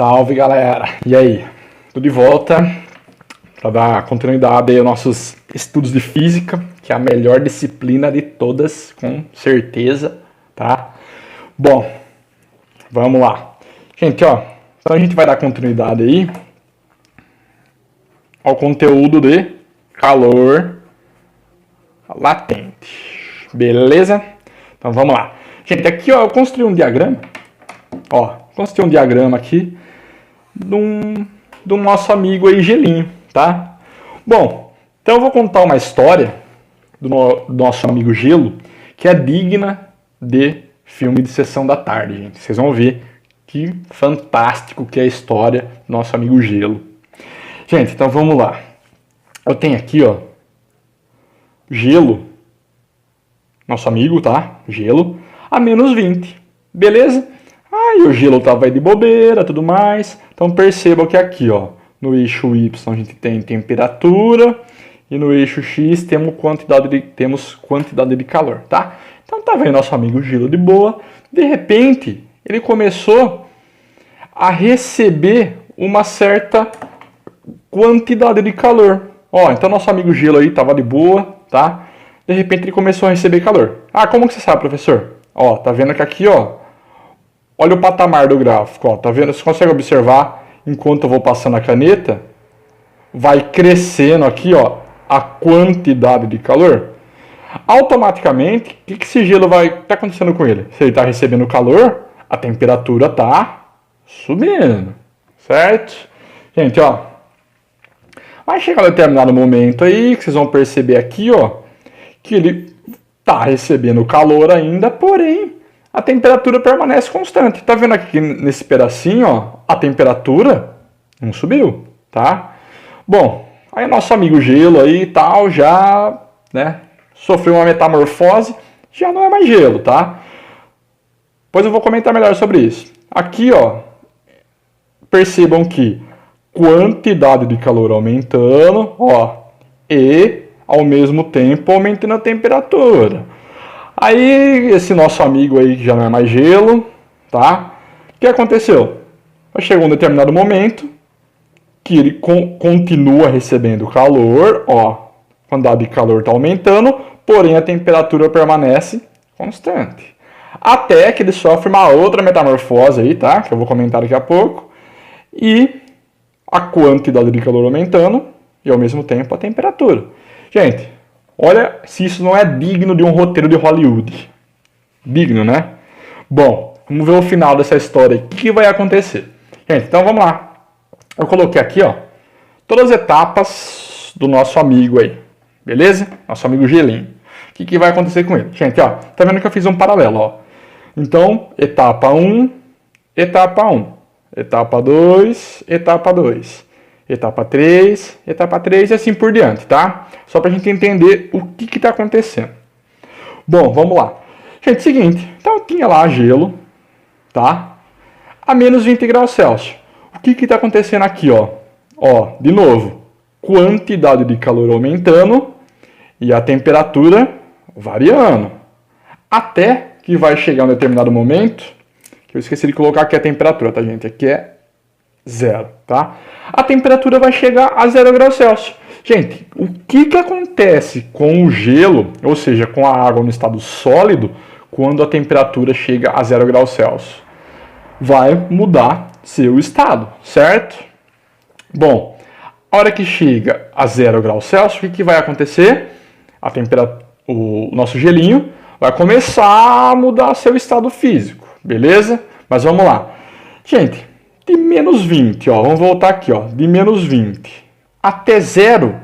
Salve, galera! E aí? Tudo de volta para dar continuidade aí aos nossos estudos de física, que é a melhor disciplina de todas, com certeza, tá? Bom, vamos lá. Gente, ó, então a gente vai dar continuidade aí ao conteúdo de calor latente, beleza? Então vamos lá. Gente, aqui ó, eu construí um diagrama, construí um diagrama aqui do nosso amigo aí, Gelinho, tá? Bom, então eu vou contar uma história do nosso amigo Gelo, que é digna de filme de sessão da tarde, gente. Vocês vão ver que fantástico que é a história do nosso amigo Gelo. Gente, então vamos lá. Eu tenho aqui, ó, Gelo, nosso amigo, tá? Gelo, a menos 20, beleza? Aí o Gelo tava aí de bobeira, tudo mais. Então percebam que aqui, ó, no eixo Y a gente tem temperatura e no eixo X temos quantidade de calor, tá? Então tá vendo nosso amigo Gelo de boa. De repente, ele começou a receber uma certa quantidade de calor. Ó, então nosso amigo Gelo aí tava de boa, tá? De repente ele começou a receber calor. Ah, como que você sabe, professor? Ó, tá vendo que aqui, ó, olha o patamar do gráfico, ó, tá vendo? Você consegue observar, enquanto eu vou passando a caneta, vai crescendo aqui, ó, a quantidade de calor. Automaticamente, o que esse gelo vai tá acontecendo com ele? Se ele está recebendo calor, a temperatura tá subindo, certo? Gente, ó, vai chegar um determinado momento aí que vocês vão perceber aqui, ó, que ele tá recebendo calor ainda, porém a temperatura permanece constante. Tá vendo aqui nesse pedacinho, ó, a temperatura não subiu, tá? Bom, aí nosso amigo Gelo aí e tal já, né, sofreu uma metamorfose, já não é mais gelo, tá? Pois eu vou comentar melhor sobre isso. Aqui, ó, percebam que quantidade de calor aumentando, ó, e ao mesmo tempo aumentando a temperatura. Aí esse nosso amigo aí que já não é mais gelo, tá? O que aconteceu? Chegou um determinado momento que ele continua recebendo calor, ó, a quantidade de calor está aumentando, porém a temperatura permanece constante. Até que ele sofre uma outra metamorfose aí, tá? Que eu vou comentar daqui a pouco. E a quantidade de calor aumentando e ao mesmo tempo a temperatura. Gente, olha se isso não é digno de um roteiro de Hollywood. Digno, né? Bom, vamos ver o final dessa história. O que vai acontecer? Gente, então vamos lá. Eu coloquei aqui, ó, todas as etapas do nosso amigo aí. Beleza? Nosso amigo Gelinho. O que vai acontecer com ele? Gente, ó, tá vendo que eu fiz um paralelo, ó. Então, etapa 1, etapa 1. Etapa 2, etapa 2. Etapa 3 e assim por diante, tá? Só pra gente entender o que tá acontecendo. Bom, vamos lá. Gente, seguinte. Então, tinha lá gelo, tá? A menos 20 graus Celsius. O que tá acontecendo aqui, ó? Ó, de novo. Quantidade de calor aumentando e a temperatura variando. Até que vai chegar um determinado momento, que eu esqueci de colocar aqui a temperatura, tá, gente? Aqui é 0, tá? A temperatura vai chegar a 0 graus Celsius. Gente, o que acontece com o gelo, ou seja, com a água no estado sólido, quando a temperatura chega a 0 graus Celsius? Vai mudar seu estado, certo? Bom, a hora que chega a 0 graus Celsius, o que vai acontecer? A temperatura, o nosso gelinho vai começar a mudar seu estado físico, beleza? Mas vamos lá. Gente, de menos 20, ó, vamos voltar aqui, ó, de menos 20 até 0,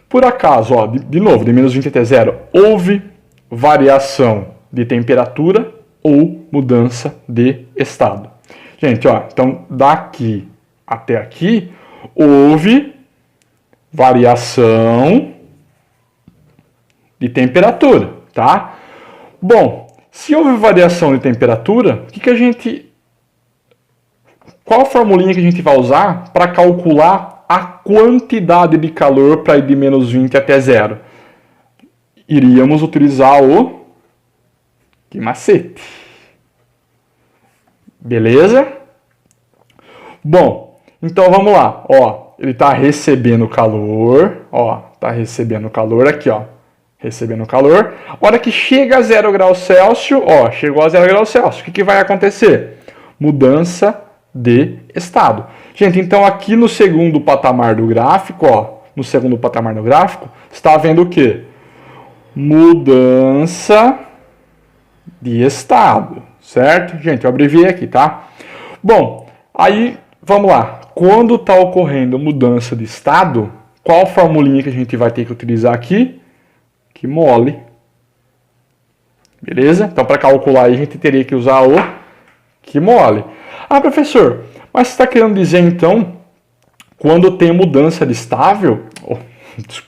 por acaso, ó, de novo, de menos 20 até 0, houve variação de temperatura ou mudança de estado. Gente, ó, então daqui até aqui houve variação de temperatura, tá? Bom, se houve variação de temperatura, qual a formulinha que a gente vai usar para calcular a quantidade de calor para ir de menos 20 até 0? Iríamos utilizar que macete. Beleza? Bom, então vamos lá. Ó, ele está recebendo calor. Ó, está recebendo calor aqui, ó. Recebendo calor. A hora que chega a 0 graus Celsius, ó, chegou a 0 graus Celsius. O que vai acontecer? Mudança de estado. Gente, então aqui no segundo patamar do gráfico, ó, no segundo patamar do gráfico, está vendo o quê? Mudança de estado, certo? Gente, eu abreviei aqui, tá? Bom, aí, vamos lá. Quando está ocorrendo mudança de estado, qual formulinha que a gente vai ter que utilizar aqui? Que mole. Beleza? Então, para calcular aí, a gente teria que usar o que mole. Ah, professor, mas você está querendo dizer, então, quando tem mudança de estável...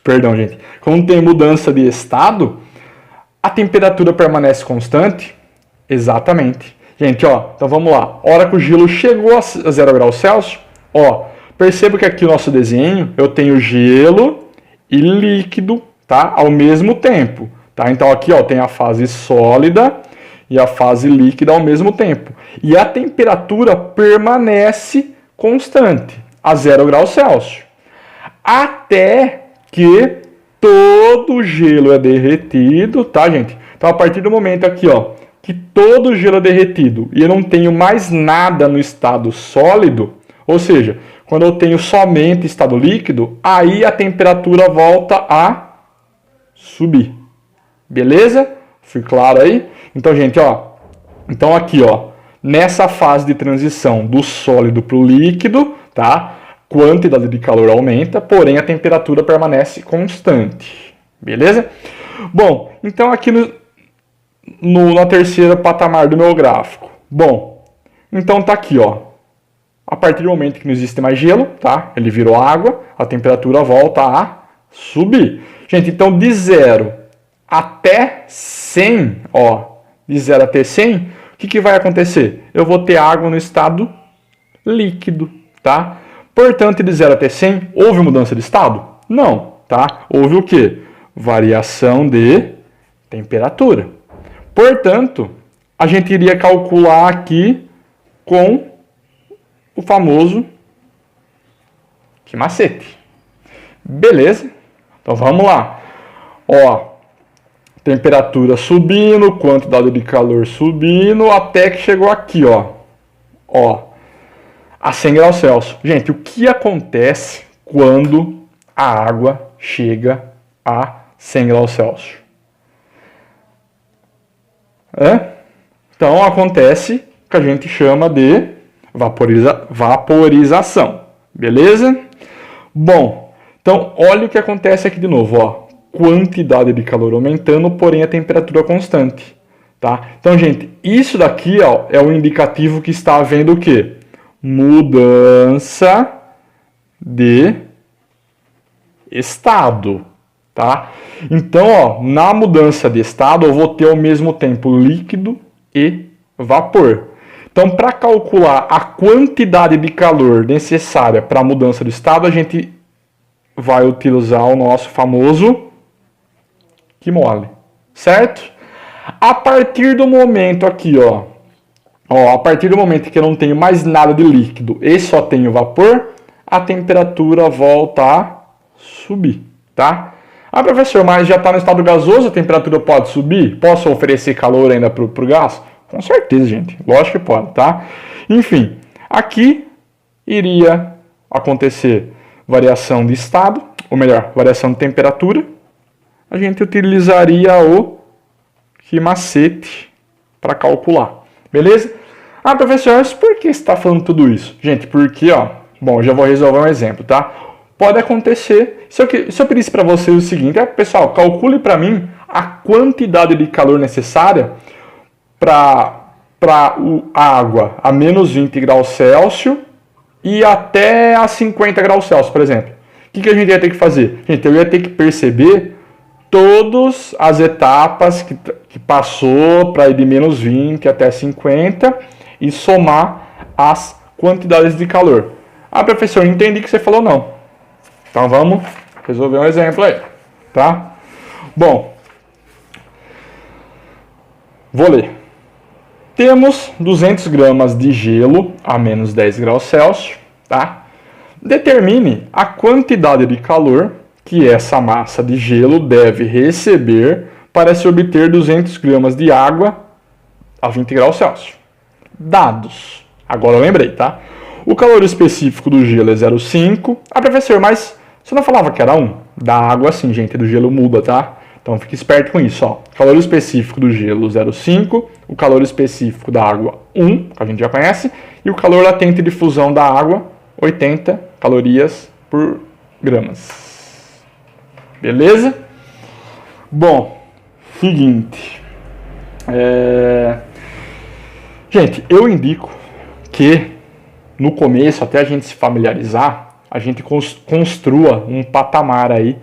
perdão, gente. Quando tem mudança de estado, a temperatura permanece constante? Exatamente. Gente, ó, então vamos lá. A hora que o gelo chegou a 0 graus Celsius, ó, perceba que aqui no nosso desenho eu tenho gelo e líquido, tá? Ao mesmo tempo, tá? Então aqui, ó, tem a fase sólida e a fase líquida ao mesmo tempo. E a temperatura permanece constante, a 0 graus Celsius. Até que todo o gelo é derretido, tá, gente? Então, a partir do momento aqui, ó, que todo o gelo é derretido e eu não tenho mais nada no estado sólido, ou seja, quando eu tenho somente estado líquido, aí a temperatura volta a subir. Beleza? Fui claro aí? Então, gente, ó, então aqui, ó, nessa fase de transição do sólido para o líquido, tá? Quantidade de calor aumenta, porém a temperatura permanece constante. Beleza? Bom, então aqui na terceira patamar do meu gráfico. Bom, então tá aqui, ó. A partir do momento que não existe mais gelo, tá? Ele virou água, a temperatura volta a subir. Gente, então de 0 até 100, ó, de 0 até 100, o que vai acontecer? Eu vou ter água no estado líquido, tá? Portanto, de 0 até 100, houve mudança de estado? Não, tá? Houve o quê? Variação de temperatura. Portanto, a gente iria calcular aqui com o famoso que macete. Beleza? Então vamos lá. Ó, temperatura subindo, quantidade de calor subindo, até que chegou aqui, ó. Ó, a 100 graus Celsius. Gente, o que acontece quando a água chega a 100 graus Celsius? Então, acontece o que a gente chama de vaporização. Beleza? Bom, então, olha o que acontece aqui de novo. Ó. Quantidade de calor aumentando, porém a temperatura constante. Tá? Então, gente, isso daqui, ó, é um indicativo que está havendo o quê? Mudança de estado, tá? Então, ó, na mudança de estado, eu vou ter ao mesmo tempo líquido e vapor. Então, para calcular a quantidade de calor necessária para a mudança de estado, a gente vai utilizar o nosso famoso que mole, certo? A partir do momento aqui, ó, a partir do momento que eu não tenho mais nada de líquido e só tenho vapor, a temperatura volta a subir, tá? Ah, professor, mas já está no estado gasoso, a temperatura pode subir? Posso oferecer calor ainda para o gás? Com certeza, gente. Lógico que pode, tá? Enfim, aqui iria acontecer variação de estado, ou melhor, variação de temperatura. A gente utilizaria o que macete para calcular. Beleza? Ah, professor, mas por que você está falando tudo isso? Gente, porque, ó, bom, já vou resolver um exemplo, tá? Pode acontecer, se eu pedisse para vocês o seguinte, pessoal, calcule para mim a quantidade de calor necessária para a água a menos 20 graus Celsius e até a 50 graus Celsius, por exemplo. O que a gente ia ter que fazer? Gente, eu ia ter que perceber todas as etapas que passou para ir de menos 20 até 50 e somar as quantidades de calor. Ah, professor, entendi que você falou não. Então vamos resolver um exemplo aí, tá? Bom, vou ler. Temos 200 gramas de gelo a menos 10 graus Celsius tá? Determine a quantidade de calor que essa massa de gelo deve receber para se obter 200 gramas de água a 20 graus Celsius. Dados. Agora eu lembrei, tá? O calor específico do gelo é 0,5. Ah, professor, mas você não falava que era 1? Da água sim, gente, do gelo muda, tá? Então fique esperto com isso, ó. Calor específico do gelo 0,5, o calor específico da água 1, que a gente já conhece, e o calor latente de fusão da água 80 calorias por gramas. Beleza? Bom, seguinte. Gente, eu indico que no começo, até a gente se familiarizar, a gente construa um patamar aí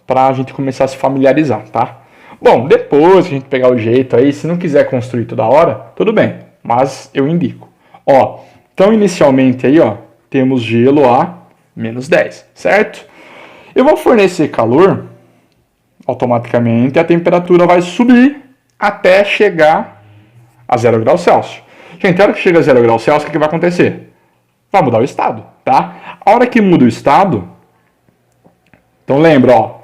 para a gente começar a se familiarizar, tá? Bom, depois que a gente pegar o jeito aí, se não quiser construir toda hora, tudo bem, mas eu indico. Ó, então inicialmente aí, ó, temos gelo a menos 10, certo? Eu vou fornecer calor, automaticamente a temperatura vai subir até chegar a 0 graus Celsius. Gente, a hora que chega a 0 graus Celsius, o que vai acontecer? Vai mudar o estado, tá? A hora que muda o estado, então lembra, ó.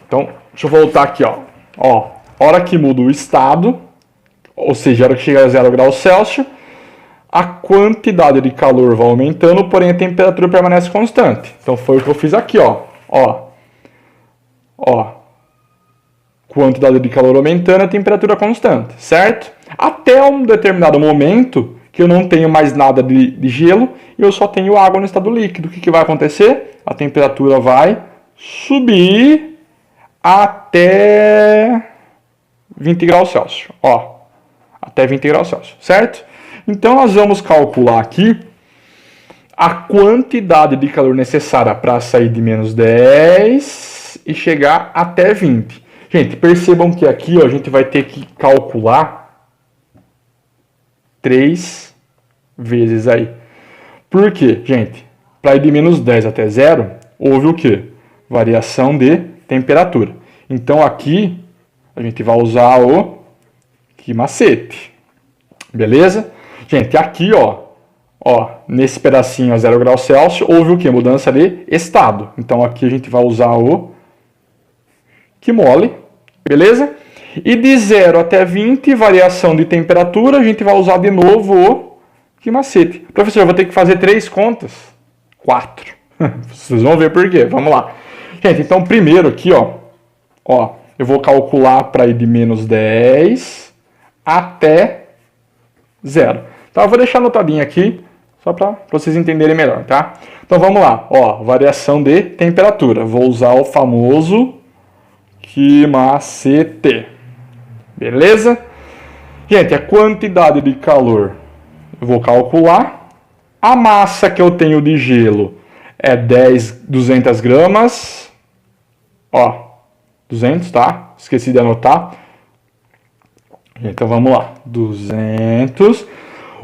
Então, deixa eu voltar aqui, ó. Ó, a hora que muda o estado, ou seja, a hora que chega a 0 graus Celsius, a quantidade de calor vai aumentando, porém a temperatura permanece constante. Então foi o que eu fiz aqui, ó. Ó. Quantidade de calor aumentando, a temperatura constante, certo? Até um determinado momento que eu não tenho mais nada de gelo e eu só tenho água no estado líquido. O que vai acontecer? A temperatura vai subir até 20 graus Celsius. Ó, até 20 graus Celsius, certo? Então nós vamos calcular aqui a quantidade de calor necessária para sair de menos 10 e chegar até 20. Gente, percebam que aqui ó, a gente vai ter que calcular 3 vezes aí. Por quê, gente? Para ir de menos 10 até 0, houve o quê? Variação de temperatura. Então aqui a gente vai usar o que macete. Beleza? Gente, aqui ó, nesse pedacinho a 0 graus Celsius, houve o quê? Mudança de estado. Então aqui a gente vai usar o que mole. Beleza? E de 0 até 20, variação de temperatura, a gente vai usar de novo o que macete. Professor, eu vou ter que fazer 3 contas? 4. Vocês vão ver por quê. Vamos lá. Gente, então primeiro aqui, ó, eu vou calcular para ir de menos 10 até 0. Então eu vou deixar anotadinho aqui, só para vocês entenderem melhor, tá? Então vamos lá, ó, variação de temperatura. Vou usar o famoso que macete. Beleza? Gente, a quantidade de calor eu vou calcular. A massa que eu tenho de gelo é 200 gramas. Ó, 200, tá? Esqueci de anotar. Então vamos lá. 200.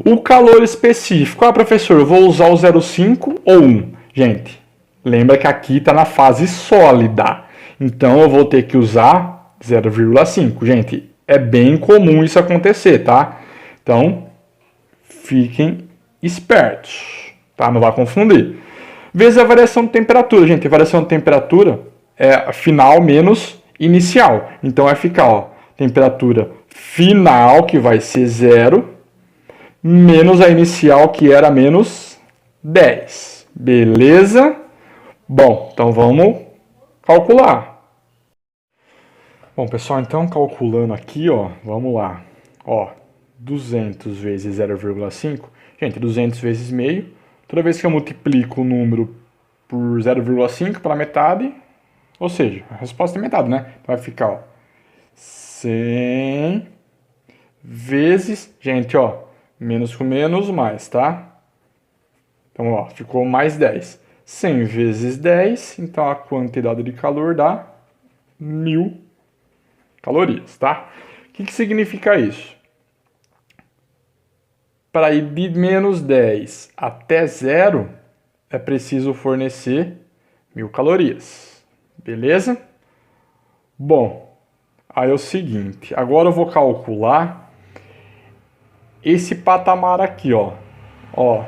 O calor específico. Ah, professor, eu vou usar o 0,5 ou 1. Gente, lembra que aqui está na fase sólida. Então eu vou ter que usar 0,5. Gente, é bem comum isso acontecer, tá? Então, fiquem espertos, tá? Não vai confundir. Vezes a variação de temperatura, gente. A variação de temperatura é final menos inicial. Então, vai ficar, ó, temperatura final, que vai ser 0, menos a inicial, que era menos 10. Beleza? Bom, então vamos calcular. Bom, pessoal, então calculando aqui, ó, vamos lá. Ó, 200 vezes 0,5. Gente, 200 vezes meio. Toda vez que eu multiplico o número por 0,5 pela metade, ou seja, a resposta é metade, né? Então vai ficar, ó, 100 vezes, gente, ó, menos com menos, mais, tá? Então, ó, ficou mais 10. 100 vezes 10, então a quantidade de calor dá 1000 calorias, tá? O que significa isso? Para ir de menos 10 até 0, é preciso fornecer 1000 calorias. Beleza? Bom, aí é o seguinte, agora eu vou calcular esse patamar aqui, ó. Ó,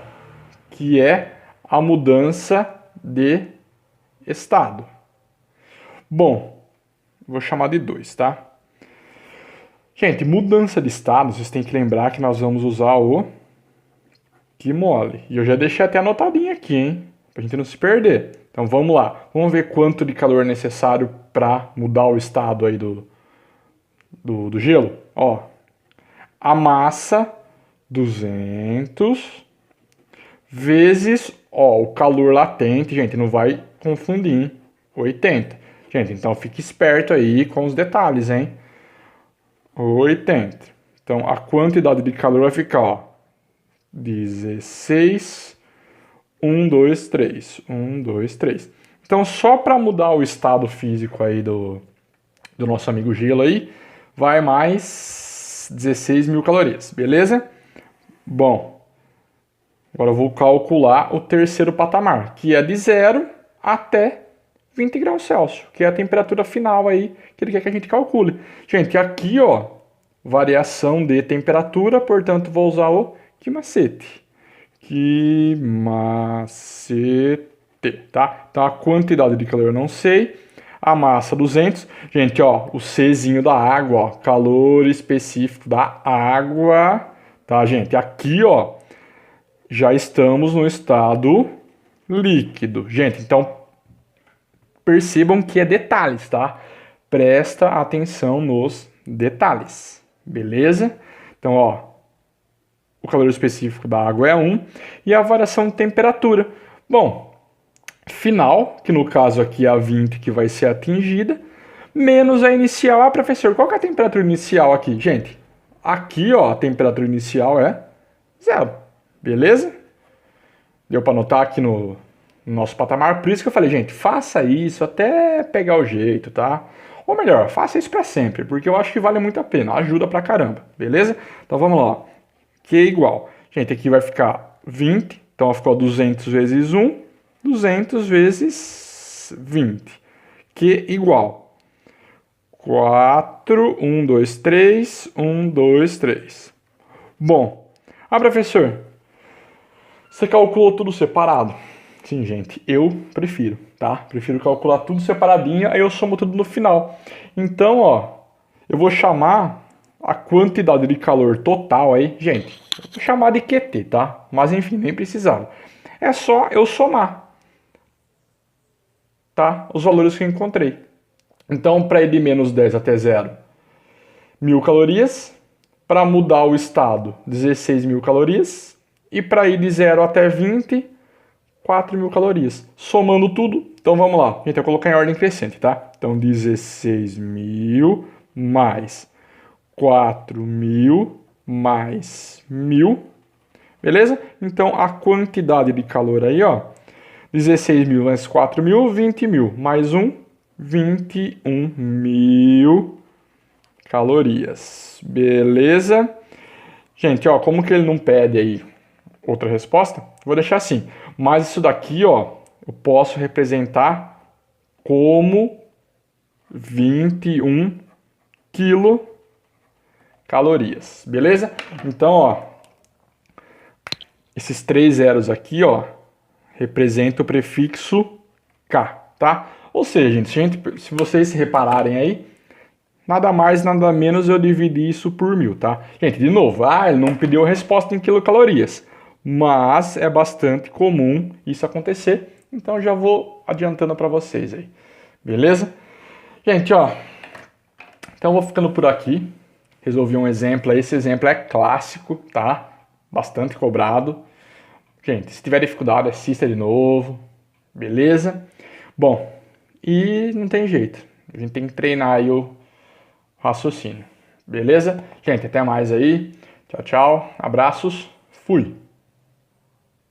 que é a mudança de estado. Bom, vou chamar de 2, tá? Gente, mudança de estado, vocês têm que lembrar que nós vamos usar o que mole. E eu já deixei até anotadinho aqui, hein? Pra gente não se perder. Então vamos lá. Vamos ver quanto de calor é necessário para mudar o estado aí do gelo. Ó, a massa 200 vezes, ó, o calor latente, gente, não vai confundir, hein? 80. Gente, então fique esperto aí com os detalhes, hein? 80. Então a quantidade de calor vai ficar, ó, 16, 1, 2, 3, 1, 2, 3. Então só para mudar o estado físico aí do nosso amigo gelo aí, vai mais 16 mil calorias, beleza? Bom, agora eu vou calcular o terceiro patamar, que é de 0 até 20 graus Celsius, que é a temperatura final aí que ele quer que a gente calcule. Gente, aqui, ó, variação de temperatura, portanto, vou usar o que macete. Que macete, tá? Então, a quantidade de calor eu não sei. A massa 200. Gente, ó, o Czinho da água, ó, calor específico da água, tá, gente? Aqui, ó, já estamos no estado líquido. Gente, então percebam que é detalhes, tá? Presta atenção nos detalhes, beleza? Então, ó, o calor específico da água é 1 e a variação de temperatura. Bom, final, que no caso aqui é a 20 que vai ser atingida, menos a inicial. Ah, professor, qual que é a temperatura inicial aqui? Gente, aqui, ó, a temperatura inicial é 0, beleza? Deu para notar aqui no nosso patamar, por isso que eu falei, gente, faça isso até pegar o jeito, tá? Ou melhor, faça isso para sempre, porque eu acho que vale muito a pena, ajuda pra caramba, beleza? Então vamos lá, Q é igual, gente, aqui vai ficar 20, então ficou 200 vezes 1, 200 vezes 20, Q igual 4, 1, 2, 3, 1, 2, 3. Bom, professor, você calculou tudo separado? Sim, gente, eu prefiro, tá? Prefiro calcular tudo separadinho, aí eu somo tudo no final. Então, ó, eu vou chamar a quantidade de calor total aí, gente, eu vou chamar de QT, tá? Mas enfim, nem precisava. É só eu somar, tá? Os valores que eu encontrei. Então, para ir de menos 10 até 0, 1000 calorias. Para mudar o estado, 16 mil calorias. E para ir de 0 até 20, 4.000 calorias. Somando tudo, então vamos lá. Gente, eu vou colocar em ordem crescente, tá? Então 16.000 mais 4.000 mais 1.000. Beleza? Então a quantidade de calor aí, ó. 16.000 mais 4.000, 20.000. Mais 21.000 calorias. Beleza? Gente, ó, como que ele não pede aí outra resposta? Vou deixar assim. Mas isso daqui, ó, eu posso representar como 21 quilocalorias, beleza? Então, ó, esses 3 zeros aqui, ó, representam o prefixo K, tá? Ou seja, gente, se vocês se repararem aí, nada mais, nada menos eu dividi isso por 1000, tá? Gente, de novo, ele não pediu a resposta em quilocalorias. Mas é bastante comum isso acontecer, então já vou adiantando para vocês aí, beleza? Gente, ó, então vou ficando por aqui, resolvi um exemplo aí, esse exemplo é clássico, tá? Bastante cobrado. Gente, se tiver dificuldade, assista de novo, beleza? Bom, e não tem jeito, a gente tem que treinar aí o raciocínio, beleza? Gente, até mais aí, tchau, tchau, abraços, fui!